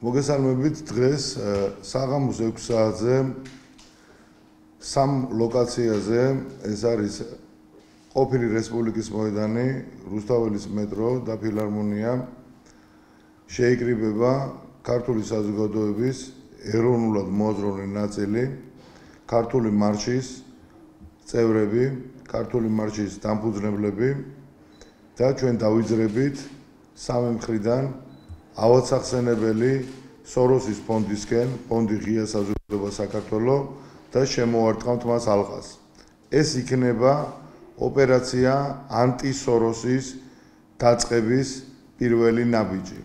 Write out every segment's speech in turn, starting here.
მოგესალმებით დღეს საღამოს 6 საათზე სამ ლოკაციაზე ეს არის ყოფილი რესპუბლიკის მოედანი, რუსთაველის მეტრო და ფილარმონია შეიკრიბება ქართული საზოგადოების ეროვნულად მოაზროვნე ნაწილი, ქართული მარშის წევრები, ქართული მარშის დამფუძნებლები და ჩვენ დავიძრებით სამი მხრიდან ავადსახსენებელი სოროსის ფონდისკენ, ფონდი ღია საზოგადოება საქართველო და შემოვარტყამთ მას ალყას. ეს იქნება ოპერაცია ანტი-სოროსის დაწყების პირველი ნაბიჯი.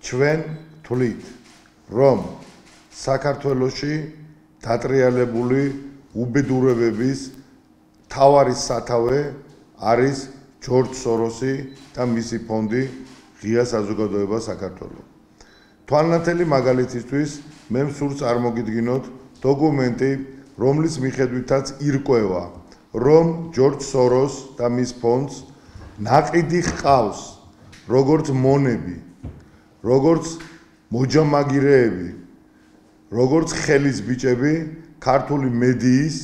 ჩვენ თვლით, რომ საქართველოში დატრიალებული უბედურებების თავარი სათავე არის ჯორჯ სოროსი და მისი ფონდი ღია საზოგადოება საქართველო. თვალნათელი მაგალითისთვის მე მსურს წარმოგიდგინოთ დოკუმენტი, რომლის მიხედვითაც ირკვევა, რომ ჯორჯ სოროს და მის ფონდს ნაყიდი ჰყავს როგორც მონები, როგორც მოჯამაგირეები, როგორც ხელის ბიჭები ქართული მედიის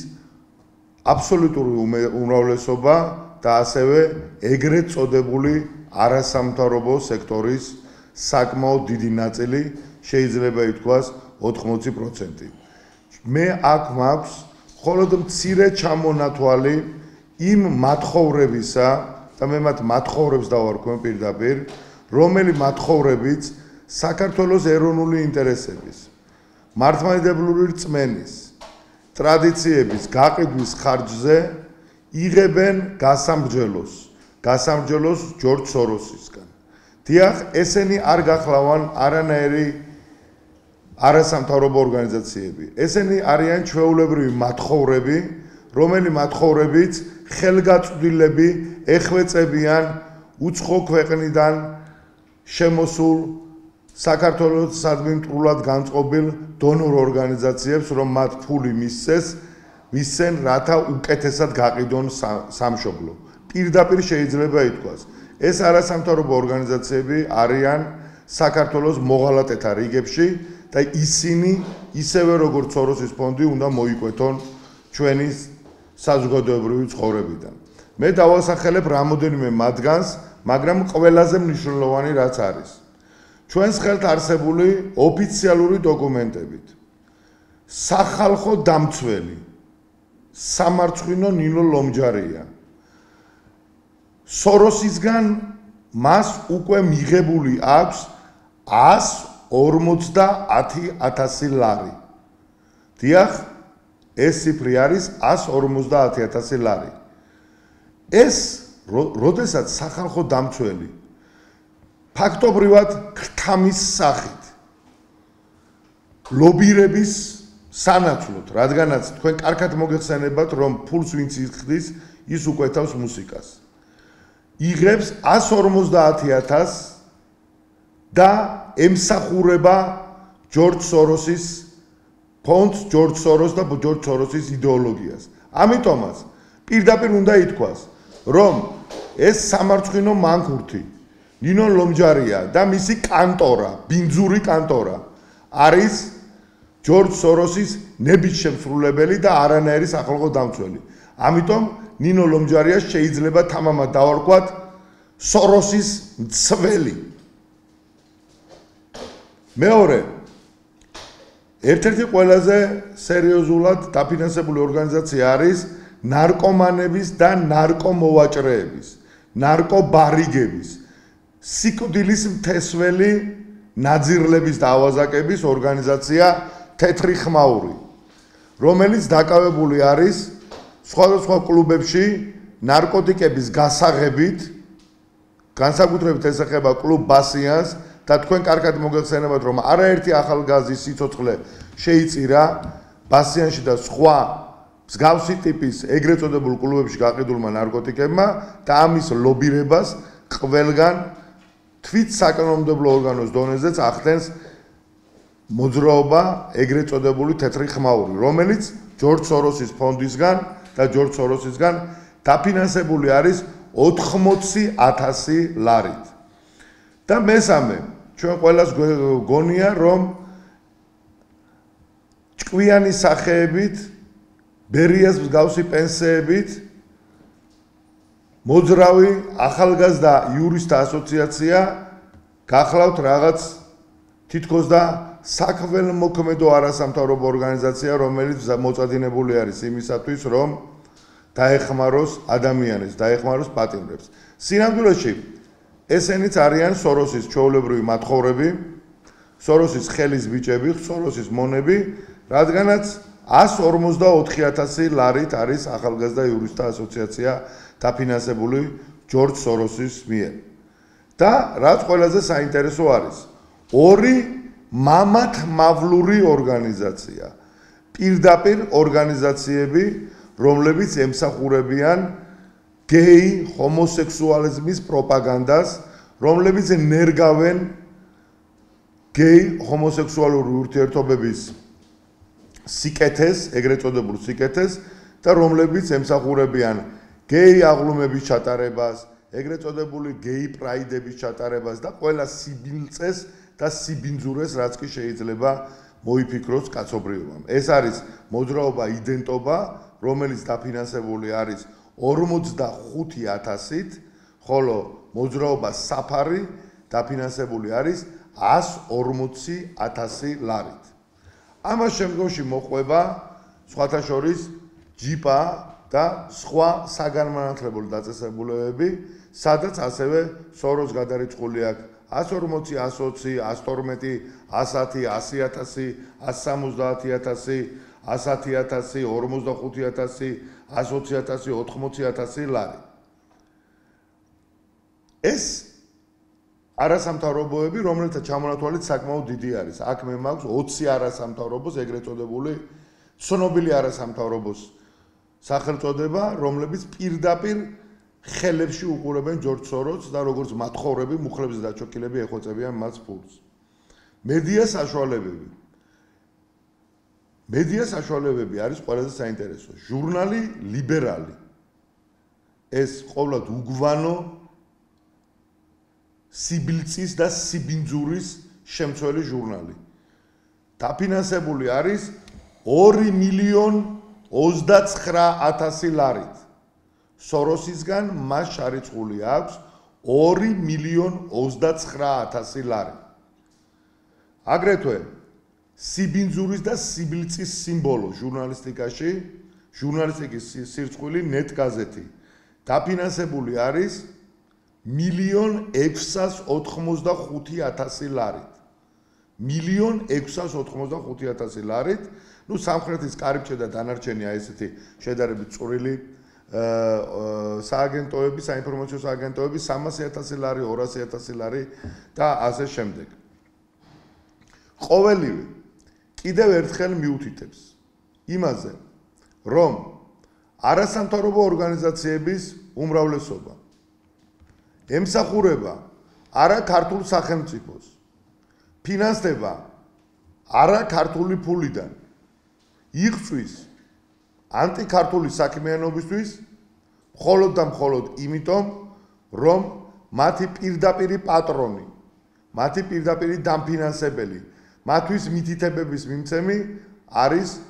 აბსოლუტური უმრავლესობა და ასევე ეგრეთ წოდებული არასამთავრობო სექტორის საკმაოდ დიდი ნაწილი, შეიძლება ითქვას 80%. მე აქ მაქვს მხოლოდ მცირე ჩამონათვალი იმ მათხოვრებისა და მე მათ მათხოვრებს დავარქვენ პირდაპირ, რომელი მათხოვრებიც საქართველოს ეროვნული ინტერესების, მართლმადიდებლური რწმენის, ტრადიციების გაყიდვის ხარჯზე იღებენ გასამრჯელოს ჯორჯ სოროსისგან. დიახ, ესენი არ გახლავან არანაირი არასამთავრობო ორგანიზაციები. ესენი არიან ჩვეულებრივი მათხოვრები, რომელი მათხოვრებიც ხელგაწვდილები ეხვეწებიან უცხო ქვეყნიდან შემოსულ საქართველოს სადმიმტრულად განწყობილ დონორ ორგანიზაციებს, რომ მათ ფული მისცენ, რათა უკეთესად გაყიდონ სამშობლო. პირდაპირ შეიძლება ითქვას, ეს არასამთავრობო ორგანიზაციები არიან საქართველოს მოღალატეთა რიგებში და ისინი ისევე როგორც სოროსის ფონდი უნდა მოიკვეთონ ჩვენი საზოგადოებრივი ცხოვრებიდან. მე დავასახელებ რამოდენიმე მათგანს, მაგრამ ყველაზე მნიშვნელოვანი რაც არის. ჩვენს ხელთ არსებული ოფიციალური დოკუმენტებით სახალხო დამცველი სამარცხვინო ნინო ლომჯარია სოროსისგან მას უკვე მიღებული აქვს 150,000 ლარი. დიახ, ეს ციფრი არის 150,000 ლარი. ეს როდესაც სახალხო დამცველი ფაქტობრივად ქრთამის სახით ლობირების სანაცვლოდ, რადგანაც თქვენ კარგად მოგეხსენებათ, რომ ფულს ვინც იხდის, ის უკვეთავს მუსიკას. იღებს 150,000 და ემსახურება ჯორჯ სოროსის ფონდს, ჯორჯ სოროს და ჯორჯ სოროსის იდეოლოგიას. ამიტომაც პირდაპირ უნდა ითქვას, რომ ეს სამარცხვინო მანქურთი ნინო ლომჯარია და მისი კანტორა, ბინძური კანტორა არის ჯორჯ სოროსის ნებისმსრულებელი და არანაირი სახალხო დამცველი. ამიტომ ნინო ლომჯარიას შეიძლება თამამად დავარქვათ სოროსის მცველი. მეორე, ერთ-ერთი ყველაზე სერიოზულად დაფინანსებული ორგანიზაცია არის ნარკომანების და ნარკომოვაჭრეების, ნარკობარიგების, სიკვდილის მთესველი ნაძირლების და ავაზაკების ორგანიზაცია თეთრი ხმაური, რომელიც დაკავებული არის სხვადასხვა კლუბებში ნარკოტიკების გასაღებით, განსაკუთრებით ეს ეხება კლუბ ბასიანს და თქვენ კარგად მოგეხსენებათ, რომ არაერთი ახალგაზრდის სიცოცხლე შეიწირა ბასიანში და სხვა მსგავსი ტიპის ეგრეთ წოდებულ კლუბებში გაყიდულმა ნარკოტიკებმა და ამის ლობირებას ყველგან თვით საკანონმდებლო ორგანოს დონეზეც ახდენს მოძრაობა ეგრეთ წოდებული თეთრი ხმაური, რომელიც ჯორჯ სოროსის ფონდისგან და ჯორჯ სოროსისგან დაფინანსებული არის 80,000 ლარით. და მესამე, ჩვენ ყველას გონია რომ ჭკვიანი სახეებით ბერიას მსგავსი პენსიებით მოძრავი ახალგაზრდა იურისტთა ასოციაცია გახლავთ რაღაც თითქოს და საქველმოქმედო არასამთავრობო ორგანიზაცია, რომელიც მოწადინებული არის იმისათვის, რომ დაეხმაროს ადამიანებს, დაეხმაროს პატიმრებს. სინამდვილეში ესენიც არიან სოროსის ჩვეულებრივი მათხოვრები, სოროსის ხელის ბიჭები, სოროსის მონები, რადგანაც 154,000 ლარით არის ახალგაზრდა იურისტთა ასოციაცია დაფინანსებული ჯორჯ სოროსის მიერ. და რაც ყველაზე საინტერესო არის, ორი მამათმავლური ორგანიზაცია, პირდაპირ ორგანიზაციები, რომლებიც ემსახურებიან გეი ჰომოსექსუალიზმის პროპაგანდას, რომლებიც ნერგავენ გეი ჰომოსექსუალური ურთიერთობების სიკეთეს, ეგრეთ წოდებულ სიკეთეს და რომლებიც ემსახურებიან გეი აღლუმების ჩატარებას, ეგრეთ წოდებული გეი პრაიდების ჩატარებას და ყველა სიბინძეს და სიბინძურეს, რაც კი შეიძლება მოიფიქროს კაცობრიობამ. ეს არის მოძრაობა იდენტობა, რომელიც დაფინანსებული არის 45,000-ით, ხოლო მოძრაობა საფარი დაფინანსებული არის 140,000 ლარით. ამას შემდგომში მოყვება სხვათა შორის ჯიპა და სხვა საგანმანათლებლო დაწესებულებები, სადაც ასევე სოროს გადარიცხული აქვს 140, 120, 112, 110, 100,000, 170,000, 110,000, 45,000, 120,000, 80,000 ლარი. ეს არასამთავრობოები, რომელთა ჩამონათვალით საკმაოდ დიდი არის. აქ მე მაქვს 20 არასამთავრობოს, ეგრეთ წოდებული ცნობილი არასამთავრობოს სახელწოდება, რომლებიც პირდაპირ ხელებში უყურებენ ჯორჯ სოროსს და როგორც მათხოვრები, მუხლებზე დაჩოქილები ეხვეწებიან მას ფულს. მედია საშუალებები. მედია საშუალებები არის ყველაზე საინტერესო. ჟურნალი ლიბერალი. ეს ყოველად უგვანო სიბილწის და სიბინძურის შემცველი ჟურნალი. დაფინანსებული არის 2,29,000 ლარით. სოროსისგან მას შარიცხული აქვს 2,29,000 ლარი. აგრეთვე სიბინძურის და სიბილწის სიმბოლო ჟურნალისტიკაში, ჟურნალისტიკის სირცხვილი ნეტგაზეთი დაფინანსებული არის 1,685,000 ლარით. 1,685,000 ლარით, ну სამხრეთის კარიბჭე და დანარჩენი აი ესეთი შედარებით წვრილი სააგენტოები, საინფორმაციო სააგენტოები 300,000 ლარი, 200,000 ლარი და ასე შემდეგ. ყოველივე კიდევ ერთხელ მიუთითებს იმაზე, რომ არასამთავრობო ორგანიზაციების უმრავლესობა ემსახურება არა ქართულ სახელმწიფოს, ფინანსდება არა ქართული ფულიდან, იღწვის ანტიქართული საქმიანობისთვის, მხოლოდ და მხოლოდ იმიტომ, რომ მათი პირდაპირი პატრონი, მათი პირდაპირი დამფინანსებელი, მათთვის მითითებების მიმცემი არის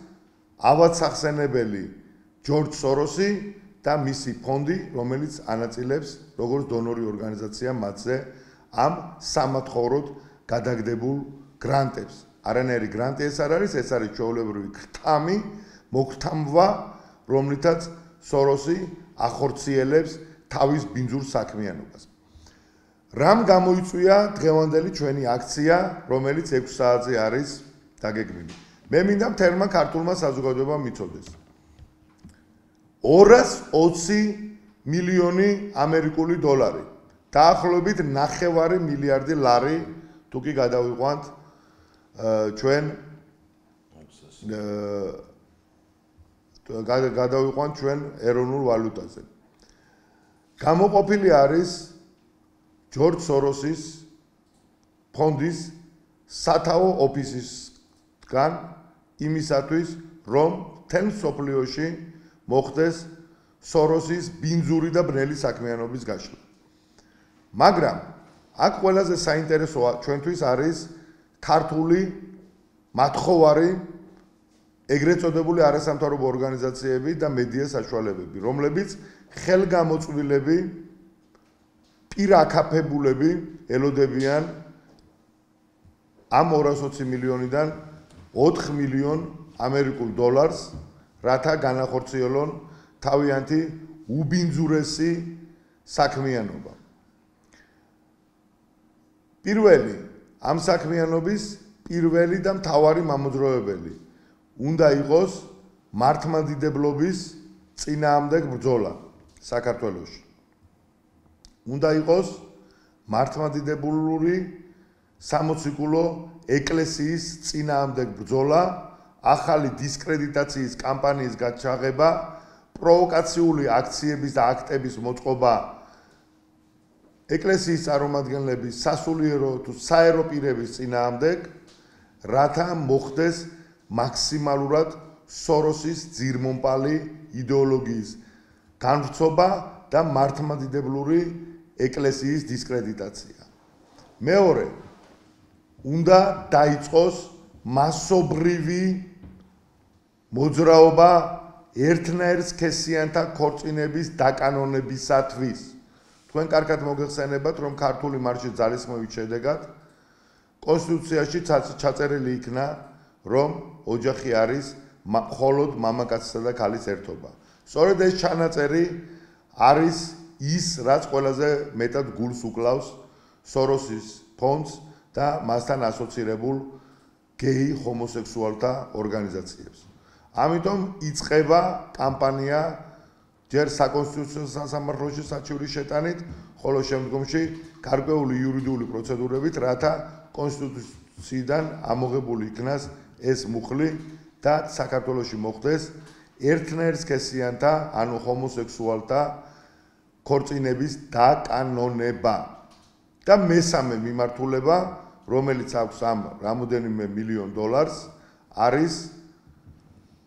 ავადსახსენებელი ჯორჯ სოროსი და მისი ფონდი, რომელიც ანაწილებს როგორც დონორი ორგანიზაცია მათზე ამ სამათხოვროდ გადაგდებულ გრანტებს. არანაირი გრანტი ეს არ არის, ეს არის ჩვეულებრივი ქრთამი, მოგთამვა, რომლითაც სოროსი ახორციელებს თავის ბინძურ საქმიანობას. რამ გამოიწვია დღევანდელი ჩვენი აქცია, რომელიც 6 საათზე არის დაგეგმილი. მე მინდა მთელმა ქართულმა საზოგადოებამ მიცოდეს. 220 მილიონი ამერიკული დოლარი, დაახლოებით 9 მილიარდი ლარი, თუ კი გადავიყვანთ ჩვენ გადავიყვანთ ჩვენ ეროვნულ ვალუტაზე. გამოყოფილი არის ჯორჯ სოროსის ფონდის სათაო ოფისისგან იმისათვის, რომ მთელ მსოფლიოში მოხდეს სოროსის ბინძური და ბნელი საქმიანობის გაშლა. მაგრამ აქ ყველაზე საინტერესოა ჩვენთვის არის ქართული მათხოვარი ეგრეთ წოდებული არასამთავრობო ორგანიზაციები და მედია საშუალებები, რომლებიც ხელგამოწვილები პირაქაფებულები ელოდებიან ამ 220 მილიონიდან 4 მილიონ ამერიკულ დოლარს, რათა განახორციელონ თავიანთი უბინძურესი საქმიანობა. პირველი ამ საქმიანობის პირველი და მთავარი მამოძრავებელი უნდა იყოს მართლმადიდებლობის წინააღმდეგ ბრძოლა საქართველოში. უნდა იყოს მართლმადიდებლური სამოციქულო ეკლესიის წინააღმდეგ ბრძოლა, ახალი დისკრედიტაციის კამპანიის გაჩაღება, პროვოკაციული აქციების და აქტების მოწყობა ეკლესიის წარმომადგენლების სასულიერო თუ საერო პირების წინააღმდეგ, რათა მოხდეს მაქსიმალურად სოროსის ძირმომპალი იდეოლოგიის განვრცობა და მართლმადიდებლური ეკლესიის დისკრედიტაცია. მეორე, უნდა დაიწყოს მასობრივი მოძრაობა ერთნაირ სქესიანთა ქორწინების დაკანონებისათვის. თქვენ კარგად მოგეხსენებათ, რომ ქართული მარშის ძალისხმევის შედეგად კონსტიტუციაში ჩაწერილი იქნა, რომ ოჯახი არის მხოლოდ მამაკაცისა და ქალის ერთობა. სწორედ ეს ჩანაწერი არის ის, რაც ყველაზე მეტად გულს უკლავს სოროსის ფონდს და მასთან ასოცირებულ გეი ჰომოსექსუალთა ორგანიზაციებს. ამიტომ იწყება კამპანია ჯერ საკონსტიტუციო სასამართლოში საჩივრის შეტანით, ხოლო შემდგომში გარკვეული იურიდიული პროცედურებით, რათა კონსტიტუციიდან ამოღებული იქნას ეს მუხლი და საქართველოში მოხდეს ერთნაირ სქესიანთა, ანუ ჰომოსექსუალთა ქორწინების დაკანონება. და მესამე მიმართულება, რომელიც აქვს ამ რამოდენიმე მილიონ დოლარს, არის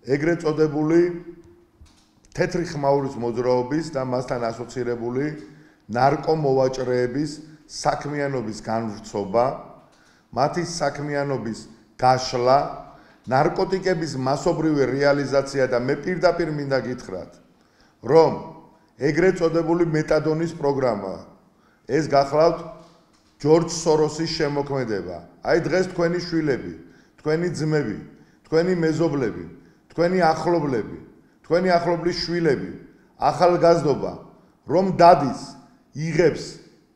ეგრეთ წოდებული თეთრი ხმაურის მოძრაობის და მასთან ასოცირებული ნარკომოვაჭრეების საქმიანობის განვრცობა, მათი საქმიანობის გაშლა, ნარკოტიკების მასობრივი რეალიზაცია და მე პირდაპირ მინდა გითხრათ, რომ ეგრეთ წოდებული მეტადონის პროგრამა ეს გახლავთ ჯორჯ სოროსის შემოქმედება. აი დღეს თქვენი შვილები, თქვენი ძმები, თქვენი მეზობლები, თქვენი ახლობლები, თქვენი ახლობლის შვილები, ახალგაზრდობა, რომ დადის, იღებს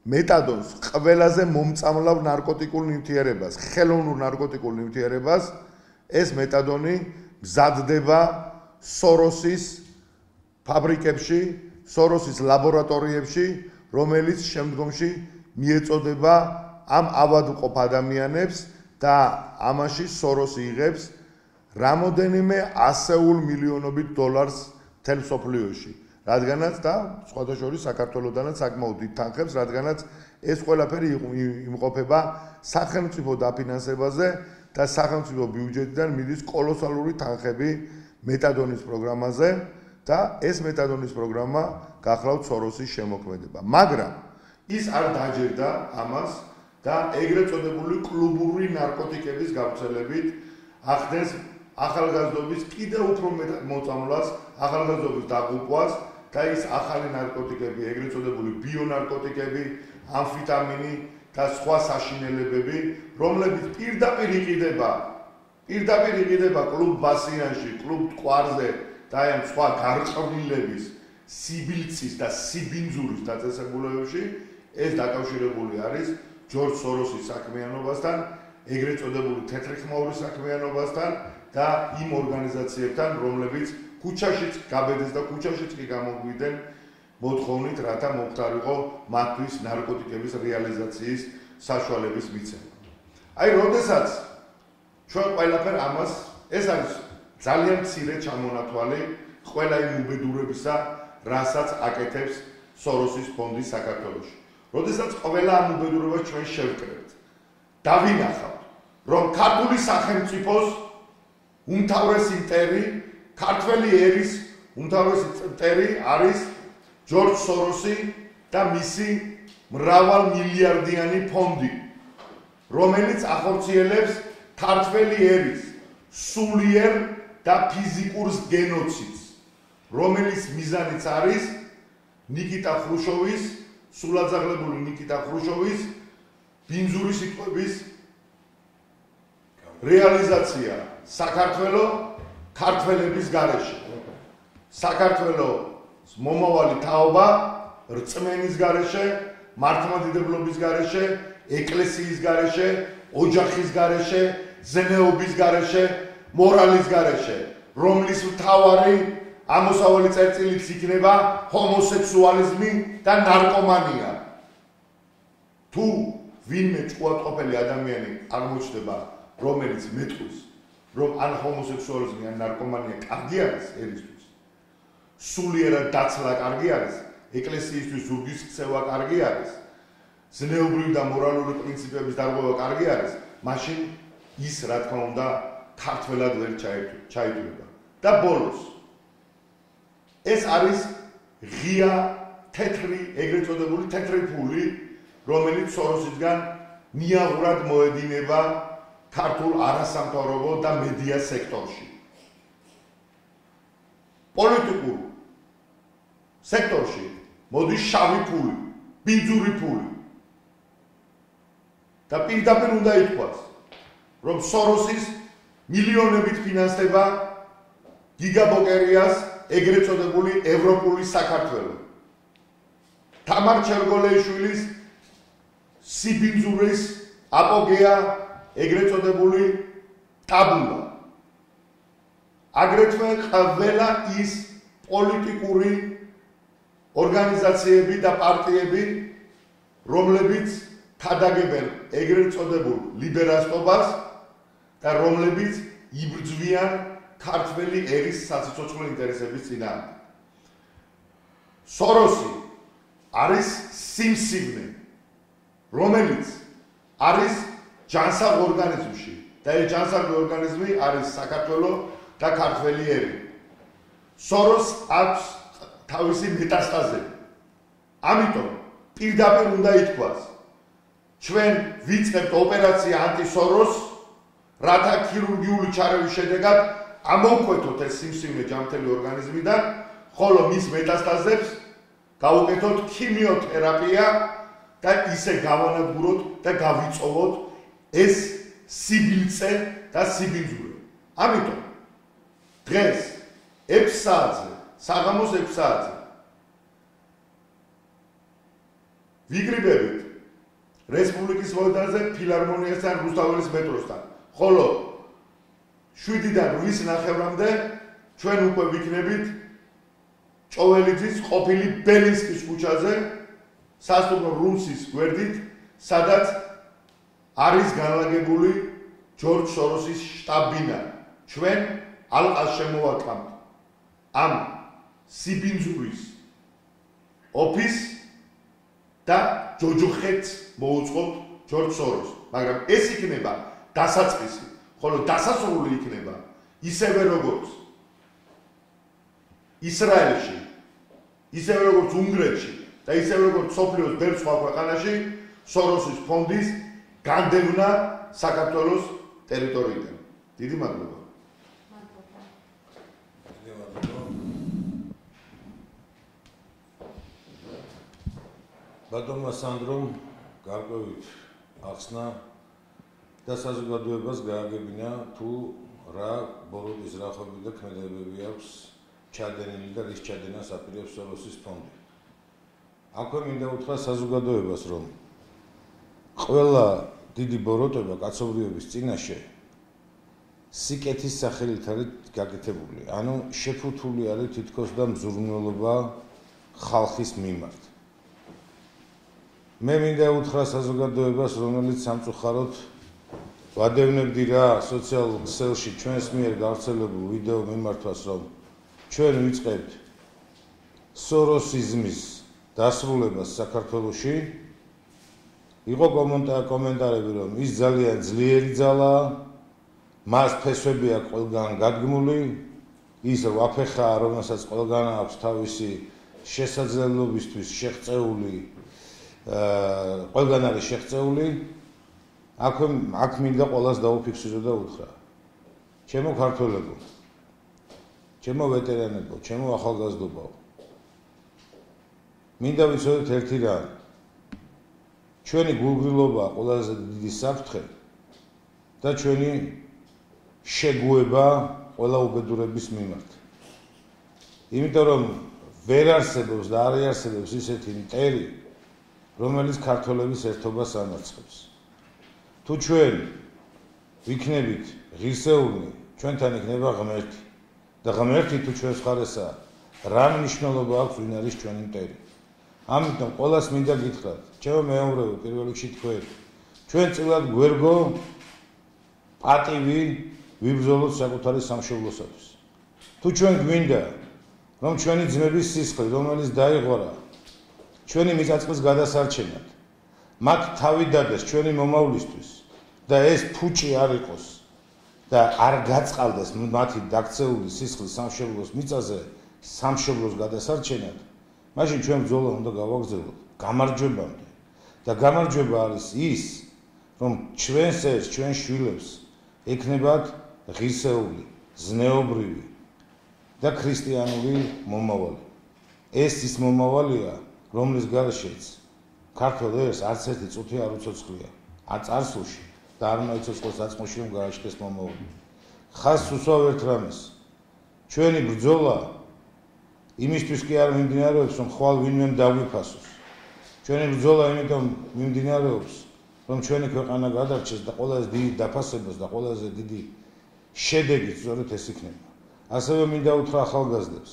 მეტადონს, ყველაზე მომწამლავ ნარკოტიკულ ნივთიერებას, ხელოვნურ ნარკოტიკულ ნივთიერებას, ეს მეტადონი მზადდება სოროსის ფაბრიკებში, სოროსის ლაბორატორიებში, რომელიც შემდგომში მიეწოდება ამ ავადმყოფ ადამიანებს და ამაში სოროსი იღებს რამოდენიმე ასეულ მილიონობით დოლარს მთელ მსოფლიოში. რადგანაც და სხვადასხვა საქართველოსდანაც საკმაოდ დიდ თანხებს, რადგანაც ეს ყველაფერი იმყოფება სახელმწიფო დაფინანსებაზე და სახელმწიფო ბიუჯეტიდან მიდის კოლოსალური თანხები მეტადონის პროგრამაზე და ეს მეტადონის პროგრამა გახლავთ სოროსის შემოქმედება. მაგრამ ის არ დაჯერდა ამას და ეგრეთ წოდებული კლუბური ნარკოტიკების გავრცელებით ახდენს ახალგაზრდობის კიდევ უფრო მეტად მოწამვლას, ახალგაზრდობის დაღუპვას და ის ახალი ნარკოტიკები, ეგრეთ წოდებული ბიონარკოტიკები, ამფეტამინი და სხვა საშინელებები, რომლებიც პირდაპირ იყიდება კლუბ ბასიანში, კლუბ ტყვარზე და ამ სხვა გარყვნილების სიბილცის და სიბინძურის დაწესებულებებში, ეს დაკავშირებული არის ჯორჯ სოროსის საქმიანობასთან, ეგრეთ წოდებული თეთრი ხმაურის საქმიანობასთან და იმ ორგანიზაციებთან, რომლებიც ქუჩაშიც გაბედეს და ქუჩაშიც კი გამოგვიდნენ მოთხოვნით, რათა მომხდარიყო მათთვის ნარკოტიკების რეალიზაციის საშუალების მიცემა. აი, როდესაც ჩვენ ყველაფერ ამას, ეს არის ძალიან მცირე ჩამონათვალი ყველა იმ უბედურებისა, რასაც აკეთებს სოროსის ფონდი საქართველოში. როდესაც ყველა ამ უბედურებას ჩვენ შევკრებთ, დავინახავთ, რომ ქართული სახელმწიფოს უმთავრესი მტერი, ქართველი ერის უმთავრესი მტერი არის ჯორჯ სოროსი და მისი მრავალმილიარდიანი ფონდი, რომელიც ახორციელებს ქართველი ერის სულიერ და ფიზიკურ გენოციდს, რომელიც მიზანიც არის ნიკიტა ხრუშოვის, სულაძაღლებული ნიკიტა ხრუშოვის ბინძური სიტყვების რეალიზაცია საქართველოს ქართველების გარეშე. საქართველოს მომავალი თაობა რწმენის გარეშე, მართლმადიდებლობის გარეშე, ეკლესიის გარეშე, ოჯახის გარეშე, ზნეობის გარეშე, მორალის გარეშე, რომლის მთავარი ამოსავალი წერტილიც იქნება ჰომოსექსუალიზმი და ნარკომანია. თუ ვინმე ჭკუატყოფელი ადამიანი აღმოჩნდება, რომელიც მეტყვის, რომ ან ჰომოსექსუალიზმი ან ნარკომანია კარგი არის ერისთვის, სულიერად დაცლა კარგი არის, ეკლესიისთვის ზურგის ქცევა კარგი არის, ზნეობრივი და მორალური პრინციპების დარღვევა კარგი არის, მაშინ ის რა თქმა უნდა ქართველად ვერ ჩაითვლება. და ბოლოს ეს არის ღია თეთრი, ეგრეთ წოდებული თეთრი ფული, რომელიც სოროსისგან ნიაღურად მოედინება ქართულ არასამთავრობო და მედია სექტორში. პოლიტიკურ სექტორში მოდის შავი ფული, ბინძური ფული. და პირდაპირ უნდა ითქვას, რომ სოროსის მილიონებით ფინანსდება გიგაბოკერიას ეგრეთ წოდებული ევროპული საქართველო. თამარ ჩერგოლეიშვილის სიბინძურის აპოგეა ეგრეთ წოდებული ტაბულა. აგრეთვე ყველა ის პოლიტიკური ორგანიზაციები და პარტიები, რომლებიც თადაგებენ ეგრეთ წოდებულ ლიბერალობას და რომლებიც იბრძვიან ქართველი ერის საციცოცხლო ინტერესების წინააღმდეგ. სოროსი არის სიმსივნე, რომელიც არის ჯანსაღ ორგანიზმში და ეს ჯანსაღი ორგანიზმი არის საქართველოს და ქართველი ერი. სოროს აქვს თავისი მეტასტაზები. ამიტომ პირდაპირ უნდა ითქვას, ჩვენ ვიწყებთ ოპერაცია ანტისოროს, რათა ქირურგიული ჩარევის შედეგად ამოვკვეთოთ ეს სიმსივნე ჯანმრთელი ორგანიზმიდან, ხოლო მის მეტასტაზებს გავუკეთოთ ქიმიოთერაპია და ისე გავანადგუროთ და გავიწოვოთ ეს სიბილწე და სიბინძურე. ამიტომ დღეს 6 საათზე, საღამოს 6 საათზე ვიგრიბებით რესპუბლიკის მოედანზე ფილარმონიასთან, რუსთაველის მეტროსთან, ხოლო 7-დან 8 ნახევრამდე ჩვენ უკვე ვიქნებით ჭოველიძის ყოფილი ბელინსკის ქუჩაზე, სასტუმრო რუსის გვერდით, სადაც არის განლაგებული ჯორჯ სოროსის შტაბ-ბინა. ჩვენ ალყას შემოვატყამთ ამ სიბინძურის ოფისს და ჯოჯოხეთს მოუწყობთ ჯორჯ სოროს. მაგრამ ეს იქნება დასაწყისი, ხოლო დასასრული იქნება ისევე როგორც ისრაელში, ისევე როგორც უნგრეთში და ისევე როგორც სოფლიოს ბევრ სხვა ქვეყანაში სოროსის ფონდის განდევნა საქართველოს ტერიტორიიდან. დიდი მადლობა. ბატონმა სანდრომ გარკვევით ახსნა და საზოგადოებას გააგებინა თუ რა ბოროტის რახები და ქმედებები აქვს ჩადენილი და რის ჩადენას აპირებს სოროსის ფონდი. აქვე მინდა უთხრა საზოგადოებას, რომ ყველა დიდი ბოროტება კაცობრიობის წინაშე სიკეთის სახელით არის გაკეთებული. ანუ შეფუთული არის თითქოს და მზრუნველობა ხალხის მიმართ. მე მინდა უთხრა საზოგადოებას, რომელიც სამწუხაროდ ვადევნებდი რა სოციალურ ქსელში ჩვენს მიერ გავრცელებულ ვიდეო მიმართვას, რომ ჩვენ ვიწყებთ სოროსიზმის დასრულებას საქართველოში. იყო კომენტარები, რომ ის ძალიან ძლიერი ძალაა, მას ფესვები აქვს ყველგან გადგმული, ის ვაფეხაა, რომელსაც ყველგან აქვს თავისი შესაძლებლობისთვის შეღწეული ყველგან არის შეღწეული. აქ მინდა ყველას დაუფიქსირო და უთხრა. ჩემო ქართველებო, ჩემო ვეტერანებო, ჩემო ახალგაზრდობო. მინდა ვიცოდეთ ერთი რამ. ჩვენი გულგრილობა ყველაზე დიდი საფრთხე და ჩვენი შეგუება ყველა უბედურების მიმართ. იმიტომ რომ ვერ არსებობს და არ არსებობს ისეთი მტერი, რომელიც ქართველების ერთობას ამარცხებს. თუ ჩვენ ვიქნებით ღირსეულნი, ჩვენთან იქნება ღმერთი და ღმერთი თუ ჩვენს მხარესაა, რა მნიშვნელობა აქვს ვინ არის ჩვენი მტერი. ამიტომ ყველას მინდა გითხრათ, ჩემო მეომრებო, პირველ რიგში თქვენ, ჩვენ წილად გვერგო პატივი ვიბრძოლოთ საკუთარი სამშობლოსათვის. თუ ჩვენ გვინდა, რომ ჩვენი ძმების სისხლი, რომელიც დაიღორა ჩვენი მიწა-წყლის გადასარჩენად, მათ თავი დადეს ჩვენი მომავლისთვის და ეს ფუჭი არ იყოს და არ გაწყალდეს მათი დაქცეული სისხლი სამშობლოს მიწაზე, სამშობლოს გადასარჩენად, მაშინ ჩვენ ბრძოლა უნდა გავაგრძელოთ გამარჯვებამდე. და გამარჯვება არის ის, რომ ჩვენს ეს, ჩვენ შვილებს ექნებათ ღირსეული, ზნეობრივი და ქრისტიანული მომავალი. ეს ის მომავალია, რომლის გარეშეც ქართველ ერს არც ერთი წუთი არ უცოცხლია. არ წარსულში და არ უნდა იცოცხლოს აწმოში რომ გააჩნდეს მომავალი. ხაზს უსვავ ერთ რამეს. ჩვენი ბრძოლა იმისთვის კი არ მიმდინარეობს, რომ ხვალ ვინმე დაგვიფასოს. ჩვენი ბრძოლა იმიტომ მიმდინარეობს, რომ ჩვენი ქვეყანა გადარჩეს და ყველაზე დიდი დაფასებას და ყველაზე დიდი შედეგი სწორედ ეს იქნება. ასევე მინდა უთხრა ახალგაზრდებს.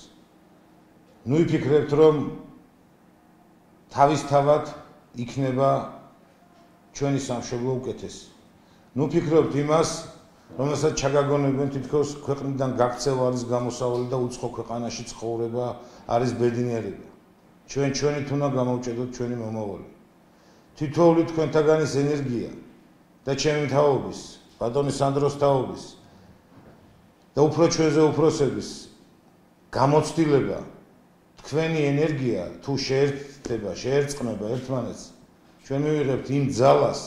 ნუ იფიქრებთ, რომ თავისთავად იქნება ჩვენი სამშობლო უკეთესი. ნუ ფიქრობთ იმას, რომელსაც ჩაგაგონებენ თითქოს ქვეყნიდან გაქცევა არის გამოსავალი და უცხო ქვეყანაში ცხოვრება არის ბედნიერება. ჩვენი თუნა გამოვჭედოთ ჩვენი მომავალი. თითოეული თქვენთაგანის ენერგია და ჩემი თაობის, ბატონი სანდროს თაობის და უფრო ჩვენზე უფროსების გამოცდილება, თქვენი ენერგია თუ შეერთდება, შეერწყმება ერთმანეთს, ჩვენ მივიღებთ იმ ძალას,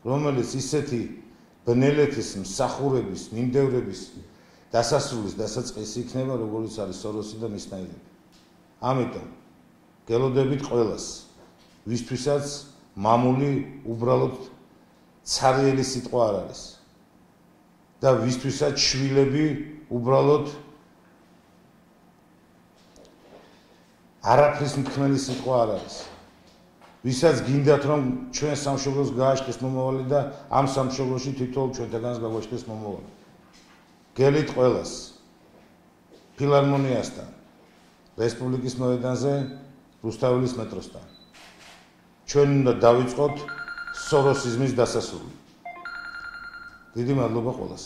რომელიც ისეთი ბნელეთის, მსახურების, მიმდევრების დასასრულის დასაწყისი იქნება, როგორც არის სოროსი და მისნაირები. ამიტომ გელოდებით ყველას, ვისთვისაც მამული უბრალოდ ცარიელი სიტყვა არ არის და ვისთვისაც შვილები უბრალოდ არაფრის მთქმელი სიტყვა არ არის. ვისაც გინდათ რომ ჩვენ სამშობლოს გააჩნდეს მომავალი და ამ სამშობლოში თითოეულ ჩვენთაგანს გაგვაჩნდეს მომავალი. გელით ყველას ფილარმონიასთან, რესპუბლიკის მოედანზე, რუსთაველის მეტროსთან. ჩვენ უნდა დავიწყოთ სოროსიზმის დასასრული. დიდი მადლობა ყველას.